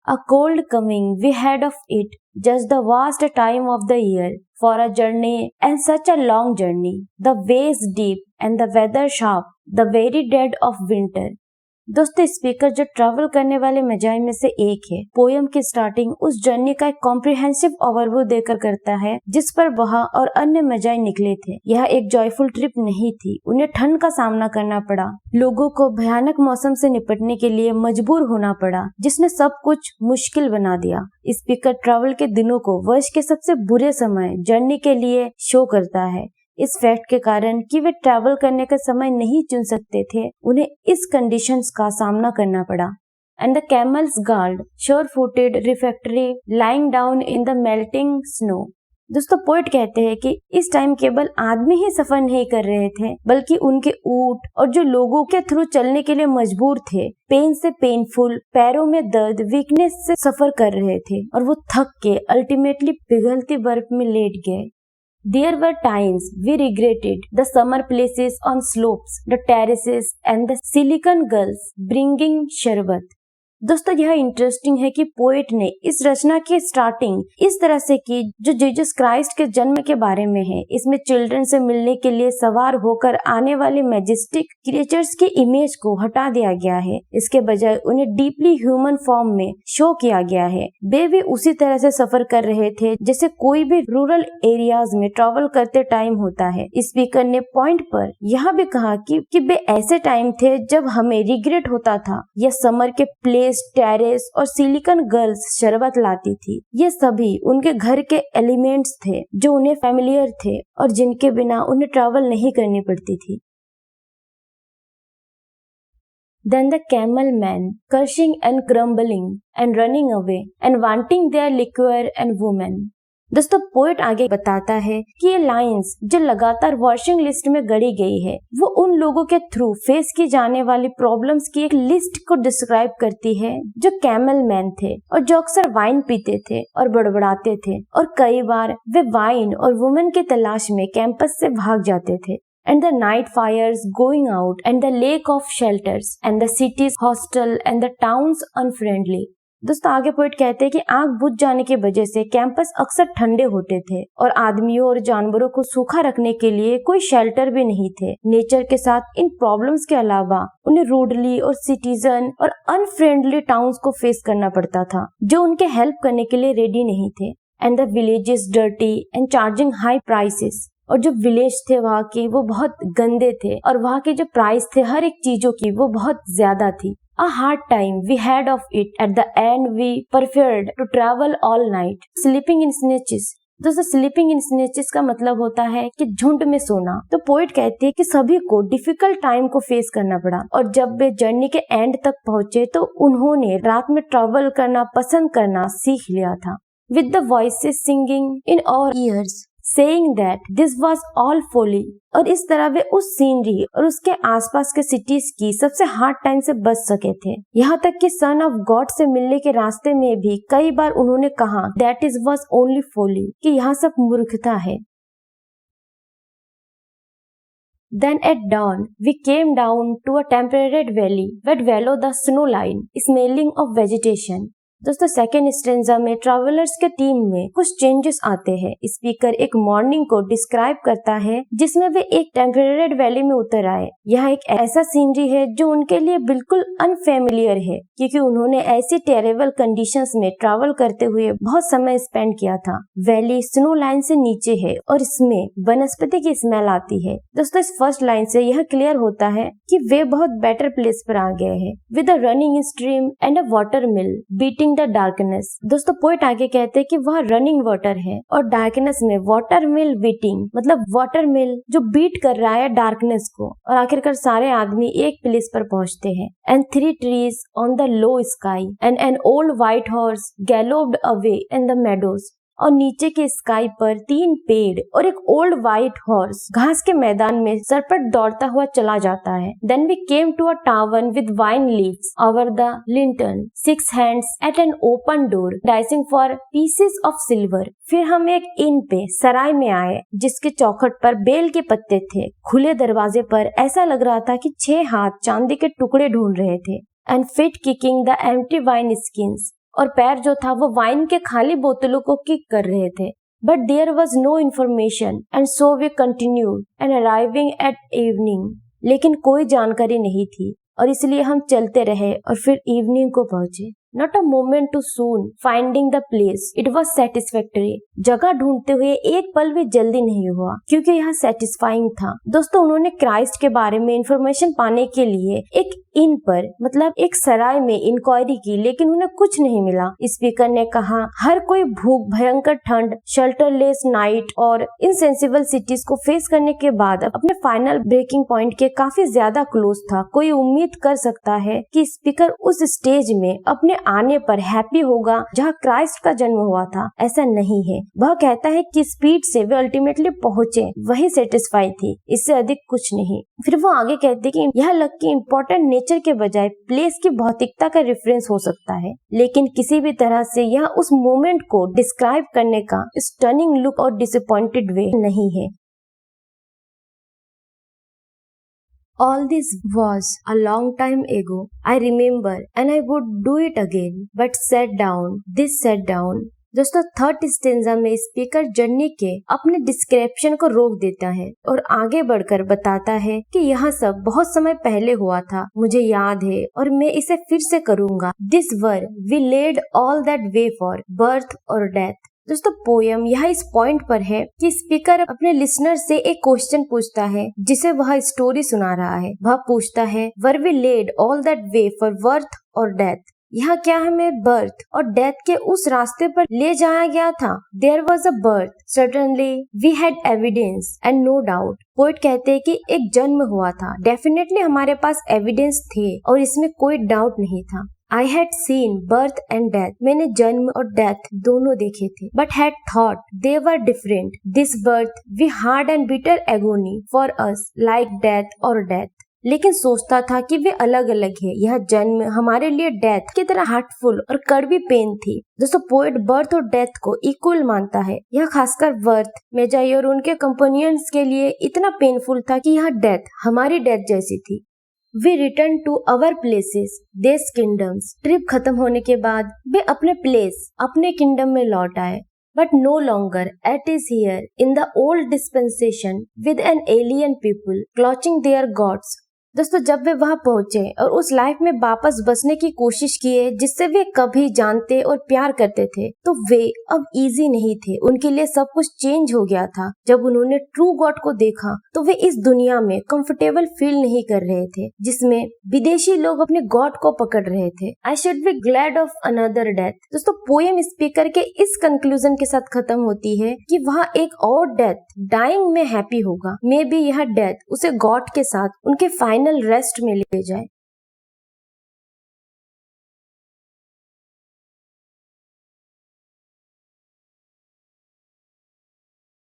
A cold coming, we had of it, just the vast time of the year, for a journey, and such a long journey. The ways deep, and the weather sharp, the very dead of winter. दोस्तों, speaker जो travel करने वाले मजाई में से एक है। Poem की starting उस जर्नी का एक कॉम्प्रिहेंसिव ओवरव्यू देकर करता है जिस पर वह और अन्य मजाई निकले थे। यह एक जॉयफुल ट्रिप नहीं थी, उन्हें ठंड का सामना करना पड़ा, लोगों को भयानक मौसम से निपटने के लिए मजबूर होना पड़ा जिसने सब कुछ मुश्किल बना दिया। स्पीकर ट्रैवल के दिनों को वर्ष के सबसे बुरे समय जर्नी के लिए शो करता है। इस फैक्ट के कारण कि वे ट्रैवल करने का समय नहीं चुन सकते थे, उन्हें इस कंडीशंस का सामना करना पड़ा। And the camels galled sore footed refractory lying down in the melting snow. दोस्तों, पोएट कहते हैं कि इस टाइम केवल आदमी ही सफर नहीं कर रहे थे, बल्कि उनके ऊंट और जो लोगों के थ्रू चलने के लिए मजबूर थे, पेन से पेनफुल, पैरों में दर्द, वीकनेस से सफर कर रहे थे और वो थक के अल्टीमेटली पिघलती बर्फ में लेट गए। There were times we regretted the summer places on slopes, the terraces and the silicon gulls bringing शरबत। दोस्तों, यह इंटरेस्टिंग है कि पोएट ने इस रचना की स्टार्टिंग इस तरह से की जो जीसस क्राइस्ट के जन्म के बारे में है। इसमें चिल्ड्रन से मिलने के लिए सवार होकर आने वाले मैजेस्टिक क्रिएचर्स की इमेज को हटा दिया गया है, इसके बजाय उन्हें डीपली ह्यूमन फॉर्म में शो किया गया है। वे भी उसी तरह से सफर कर रहे थे जैसे कोई भी रूरल एरियाज में ट्रैवल करते टाइम होता है। स्पीकर ने पॉइंट पर यह भी कहा कि वे ऐसे टाइम थे जब हमें रिग्रेट होता था या समर के प्लेस, टेरेस और सिलिकॉन गर्ल्स शरबत लाती थी। ये सभी उनके घर के एलिमेंट्स थे जो उन्हें फैमिलियर थे और जिनके बिना उन्हें ट्रैवल नहीं करनी पड़ती थी। Then the camel man, cursing and grumbling and running away and wanting their liquor and women। दोस्तों, पोएट आगे बताता है कि ये लाइंस जो लगातार वर्शिंग लिस्ट में गढ़ी गई है, वो उन लोगों के थ्रू फेस की जाने वाली प्रॉब्लम्स की एक लिस्ट को डिस्क्राइब करती है जो कैमल मैन थे और जो अक्सर वाइन पीते थे और बड़बड़ाते थे, और कई बार वे वाइन और वुमेन की तलाश में कैंपस से भाग जाते थे। And the night fires going out and the lack of shelters and the cities hostile and the towns unfriendly। दोस्तों, आगे पोएट कहते हैं कि आग बुझ जाने की वजह से कैंपस अक्सर ठंडे होते थे और आदमियों और जानवरों को सूखा रखने के लिए कोई शेल्टर भी नहीं थे। नेचर के साथ इन प्रॉब्लम्स के अलावा उन्हें रूडली और सिटीजन और अनफ्रेंडली टाउन्स को फेस करना पड़ता था जो उनके हेल्प करने के लिए रेडी नहीं थे। And the villages dirty and charging high prices. और जो विलेज थे वहाँ के, वो बहुत गंदे थे और वहाँ के जो प्राइस थे हर एक चीजों की, वो बहुत ज्यादा थी। A hard time we had of it, at the end we preferred to travel all night, sleeping in snatches। दोस्तों, स्लीपिंग इन स्नेचेस का मतलब होता है कि झुंड में सोना। तो पोएट कहते हैं कि सभी को डिफिकल्ट टाइम को फेस करना पड़ा और जब वे जर्नी के एंड तक पहुंचे तो उन्होंने रात में ट्रैवल करना पसंद करना सीख लिया था। With the voices singing in our ears, saying that this was all folly। और इस तरह वे उस सीनरी और उसके आसपास के सिटीज की सबसे हार्ड टाइम से बच सके थे। यहाँ तक कि सन ऑफ गॉड से मिलने के रास्ते में भी कई बार उन्होंने कहा that it was only folly, कि यहाँ सब मूर्खता है। Then at dawn we came down to a temperate valley that below the snow line, smelling of vegetation। दोस्तों, सेकेंड स्टेंजा में ट्रैवलर्स के टीम में कुछ चेंजेस आते हैं। स्पीकर एक मॉर्निंग को डिस्क्राइब करता है जिसमें वे एक टेम्परेट वैली में उतर आए। यह एक ऐसा सीनरी है जो उनके लिए बिल्कुल अनफेमिलियर है क्योंकि उन्होंने ऐसी टेरेबल कंडीशंस में ट्रैवल करते हुए बहुत समय स्पेंड किया था। वैली स्नो लाइन से नीचे है और इसमें वनस्पति की स्मेल आती है। दोस्तों, इस फर्स्ट लाइन से यह क्लियर होता है कि वे बहुत बेटर प्लेस पर आ गए हैं, with a running stream and a water mill beating the darkness. दोस्तों, पोएट आगे कहते हैं कि वह रनिंग वाटर है और डार्कनेस में वाटर मिल बीटिंग मतलब वाटर मिल जो बीट कर रहा है डार्कनेस को, और आखिरकार सारे आदमी एक प्लेस पर पहुंचते हैं। And 3 trees on the low sky and an old white horse galloped away in the meadows. और नीचे के स्काई पर 3 पेड़ और एक ओल्ड व्हाइट हॉर्स घास के मैदान में सरपट दौड़ता हुआ चला जाता है। Then we came to a town with vine leaves over the lintel, 6 hands at an open door dicing for pieces of silver. फिर हम एक इन पे सराय में आए जिसके चौखट पर बेल के पत्ते थे। खुले दरवाजे पर ऐसा लग रहा था कि 6 हाथ चांदी के टुकड़े ढूंढ रहे थे। And fit kicking the empty wine skins और पैर जो था वो वाइन के खाली बोतलों को किक कर रहे थे। But there was no information and so we continued and arriving at evening. लेकिन कोई जानकारी नहीं थी और इसलिए हम चलते रहे और फिर इवनिंग को पहुंचे। Not a moment too soon finding the place. It was satisfactory. जगह ढूंढते हुए एक पल भी जल्दी नहीं हुआ क्योंकि यह सेटिस्फाइंग था। दोस्तों, उन्होंने क्राइस्ट के बारे में इंफॉर्मेशन पाने के लिए एक इन पर मतलब एक सराय में इंक्वायरी की, लेकिन उन्हें कुछ नहीं मिला। स्पीकर ने कहा, हर कोई भूख, भयंकर ठंड, शेल्टरलेस नाइट और इनसेंसिबल सिटीज को फेस करने के बाद अपने फाइनल ब्रेकिंग पॉइंट के काफी ज्यादा क्लोज था। कोई उम्मीद कर सकता है कि स्पीकर उस स्टेज में अपने आने पर हैप्पी होगा जहाँ क्राइस्ट का जन्म हुआ था। ऐसा नहीं है। वह कहता है कि स्पीड से वे अल्टीमेटली पहुंचे, वही सेटिस्फाई थी, इससे अधिक कुछ नहीं। फिर वो आगे कहते कि यह लक की इम्पोर्टेंट नेचर के बजाय प्लेस की भौतिकता का रेफरेंस हो सकता है, लेकिन किसी भी तरह से यह उस मोमेंट को डिस्क्राइब करने का स्टनिंग लुक और डिसअपॉइंटेड वे नहीं है। All this was a long time ago. I remember and I would do it again. But sat down. दोस्तों, थर्ड स्टेंजा में स्पीकर जर्नी के अपने डिस्क्रिप्शन को रोक देता है और आगे बढ़कर बताता है कि यह सब बहुत समय पहले हुआ था, मुझे याद है और मैं इसे फिर से करूँगा। This were we laid all that way for birth or death. दोस्तों, पोयम यह इस पॉइंट पर है कि स्पीकर अपने लिसनर से एक क्वेश्चन पूछता है जिसे वह स्टोरी सुना रहा है। वह पूछता है, where we led all that way for birth और डेथ? यहाँ क्या हमें बर्थ और डेथ के उस रास्ते पर ले जाया गया था? There was a birth, certainly we had evidence and no doubt. Poet कहते हैं कि एक जन्म हुआ था, डेफिनेटली हमारे पास एविडेंस थे और इसमें कोई डाउट नहीं था। I had seen birth and death. मैंने जन्म और डेथ दोनों देखे थे। But had thought they were different. This birth we hard and bitter agony for us like death or death. लेकिन सोचता था कि वे अलग अलग है। यह जन्म हमारे लिए डेथ की तरह हार्टफुल और कड़वी पेन थी। दोस्तों, पोएट बर्थ और डेथ को इक्वल मानता है। यह खासकर बर्थ मेजाई और उनके कंपेनियंस के लिए इतना पेनफुल था कि यह डेथ हमारी डेथ जैसी थी। We return to our places, these kingdoms. Trip खत्म होने के बाद वे अपने प्लेस, अपने किंगडम में लौट आए। But no longer at is here in the old dispensation with an alien people clutching their gods. दोस्तों, जब वे वहां पहुंचे और उस लाइफ में वापस बसने की कोशिश किए जिससे वे कभी जानते और प्यार करते थे, तो वे अब इजी नहीं थे। उनके लिए सब कुछ चेंज हो गया था। जब उन्होंने ट्रू गॉड को देखा तो वे इस दुनिया में कंफर्टेबल फील नहीं कर रहे थे जिसमें विदेशी लोग अपने गॉड को पकड़ रहे थे। I should be glad of another death. दोस्तों, पोएम स्पीकर के इस कंक्लूजन के साथ खत्म होती है कि वह एक और डेथ, डाइंग में हैप्पी होगा। मे बी यह डेथ उसे गॉड के साथ उनके फाइनल रेस्ट में ले जाए।